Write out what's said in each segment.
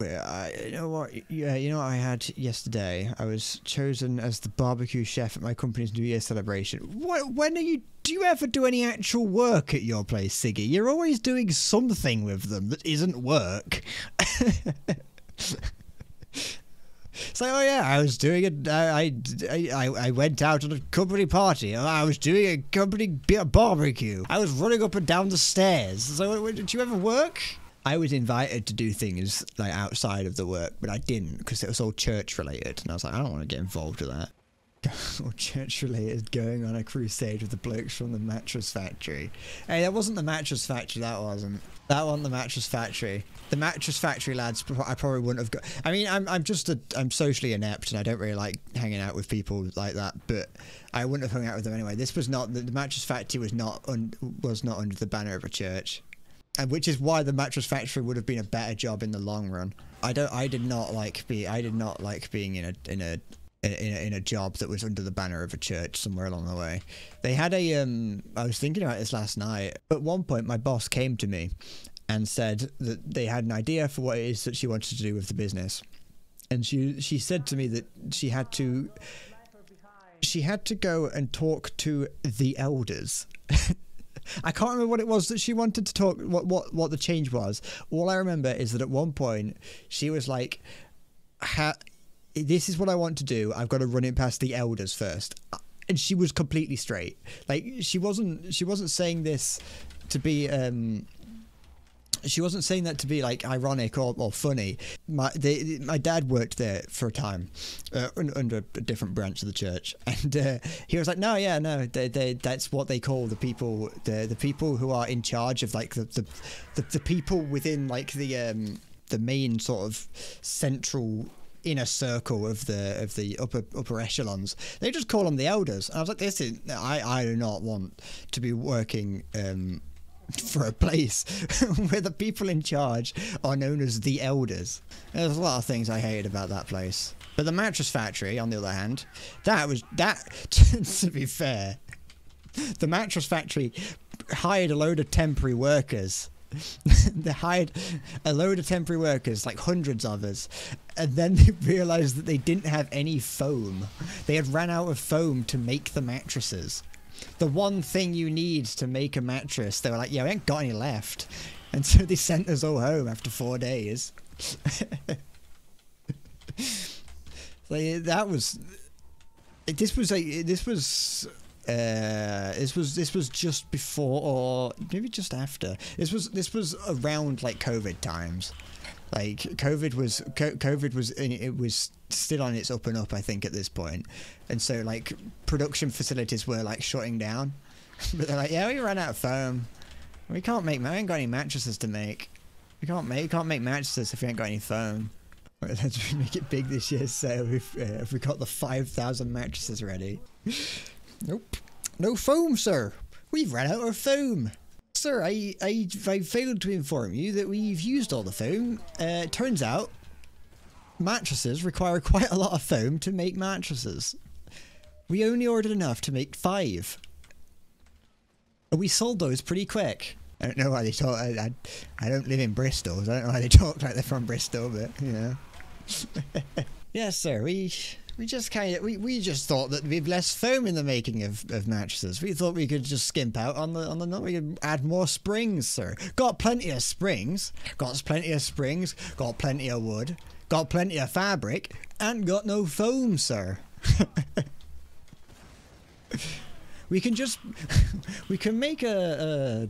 But you know what? Yeah, you know what I had yesterday? I was chosen as the barbecue chef at my company's New Year celebration. When are you? Do you ever do any actual work at your place, Siggy? You're always doing something with them that isn't work. It's like, oh yeah, I was doing it. I went out on a company party. I was doing a company barbecue. I was running up and down the stairs. So, did you ever work? I was invited to do things like outside of the work, but I didn't because it was all church related, and I was like, I don't want to get involved with that. All church related, going on a crusade with the blokes from the Mattress Factory. Hey, that wasn't the Mattress Factory. That wasn't the Mattress Factory. The Mattress Factory lads, I probably wouldn't have got. I mean, I'm socially inept, and I don't really like hanging out with people like that. But I wouldn't have hung out with them anyway. This was not the Mattress Factory was not under the banner of a church. And which is why the Mattress Factory would have been a better job in the long run. I did not like being in a job that was under the banner of a church somewhere along the way. They had I was thinking about this last night. At one point, my boss came to me and said that they had an idea for what it is that she wanted to do with the business. And she said to me that she had to go and talk to the elders. I can't remember what it was that she wanted to talk, what the change was. All I remember is that at one point she was like, this is what I want to do. I've got to run it past the elders first. And she was completely straight. Like, she wasn't saying this to be, she wasn't saying that to be like ironic or funny. My dad worked there for a time under a different branch of the church, and he was like, no, that's what they call the people, the people who are in charge of like the people within like the main sort of central inner circle of the upper echelons. They just call them the elders. And I was like, I do not want to be working for a place where the people in charge are known as the elders. There's a lot of things I hated about that place. But the Mattress Factory, on the other hand, to be fair, the Mattress Factory hired a load of temporary workers. They hired a load of temporary workers, like hundreds of us, and then they realized that they didn't have any foam. They had ran out of foam to make the mattresses. The one thing you need to make a mattress. They were like, yeah, we ain't got any left. And so they sent us all home after 4 days. Like, this was just before, or maybe just after. This was around like COVID times. Like COVID was still on its up and up, I think, at this point. And so like production facilities were like shutting down. But they're like, yeah, we ran out of foam. We ain't got any mattresses to make. We can't make mattresses if we ain't got any foam. Right, let's make it big this year. So if we got the 5,000 mattresses ready. Nope. No foam, sir. We've run out of foam. Sir, I failed to inform you that we've used all the foam. Turns out, mattresses require quite a lot of foam to make mattresses. We only ordered enough to make 5. And we sold those pretty quick. I don't know why they talk. I don't live in Bristol, so I don't know why they talk like they're from Bristol, but, you know. Yes, sir, we just thought that we'd less foam in the making of mattresses. We thought we could just skimp out on the nut. We could add more springs, sir. Got plenty of springs. Got plenty of springs. Got plenty of wood. Got plenty of fabric. And got no foam, sir. We can make a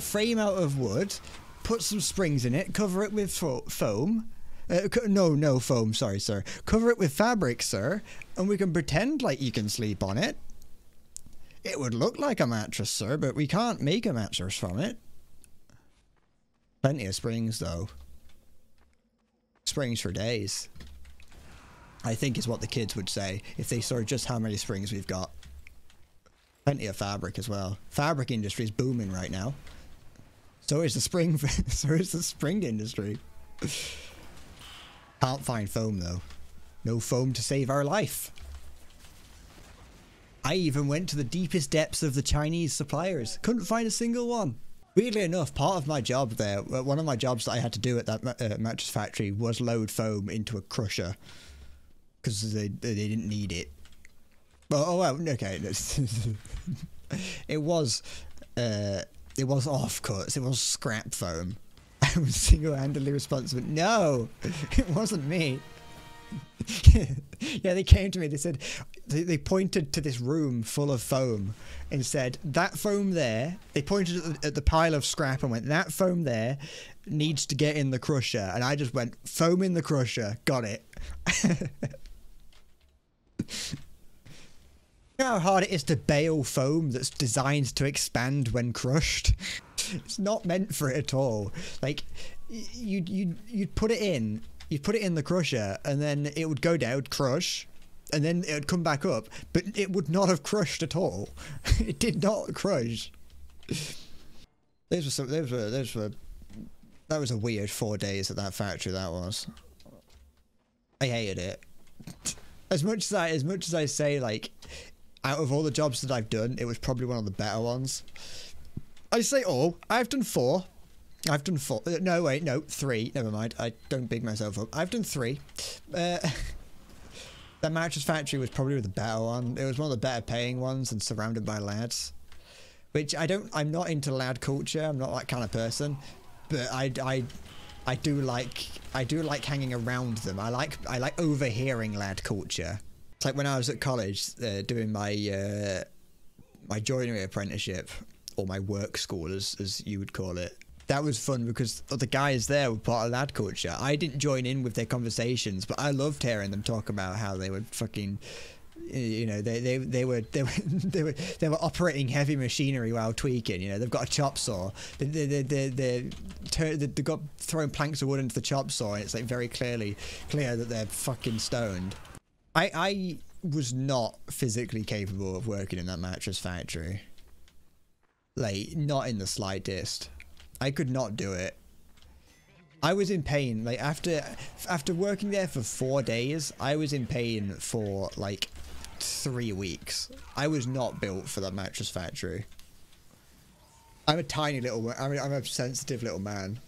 frame out of wood, put some springs in it, cover it with foam. No foam, sorry, sir. Cover it with fabric, sir, and we can pretend like you can sleep on it. It would look like a mattress, sir, but we can't make a mattress from it. Plenty of springs, though. Springs for days. I think is what the kids would say if they saw just how many springs we've got. Plenty of fabric as well. Fabric industry is booming right now. So is the spring industry. Can't find foam though. No foam to save our life. I even went to the deepest depths of the Chinese suppliers. Couldn't find a single one. Weirdly enough, part of my job there, one of my jobs that I had to do at that mattress factory was load foam into a crusher because they didn't need it. Oh well, okay. It was offcuts. It was scrap foam. I was single-handedly responsible. No, it wasn't me. Yeah, they came to me. They said they pointed to this room full of foam and said that foam there. They pointed at the pile of scrap and went, that foam there needs to get in the crusher. And I just went, foam in the crusher. Got it. You know how hard it is to bale foam that's designed to expand when crushed? It's not meant for it at all. Like, you'd put it in. You'd put it in the crusher, and then it would go down, it would crush, and then it would come back up, but it would not have crushed at all. It did not crush. That was a weird 4 days at that factory. That was. I hated it. As much as I say, like, out of all the jobs that I've done, it was probably one of the better ones. I say all. I've done 4. I've done 4. No, wait, no, 3. Never mind. I don't big myself up. I've done 3. That mattress factory was probably the better one. It was one of the better paying ones and surrounded by lads. Which I'm not into lad culture. I'm not that kind of person. But I do like hanging around them. I like overhearing lad culture. It's like when I was at college doing my my joinery apprenticeship, or my work school as you would call it. That was fun because the guys there were part of lad culture. I didn't join in with their conversations, but I loved hearing them talk about how they would fucking, you know, they were operating heavy machinery while tweaking. You know, they've got a chop saw. They've got throwing planks of wood into the chop saw, and it's like very clear that they're fucking stoned. I was not physically capable of working in that mattress factory. Like, not in the slightest. I could not do it. I was in pain. Like, after working there for 4 days, I was in pain for like 3 weeks. I was not built for that mattress factory. I'm a tiny little, I'm a sensitive little man.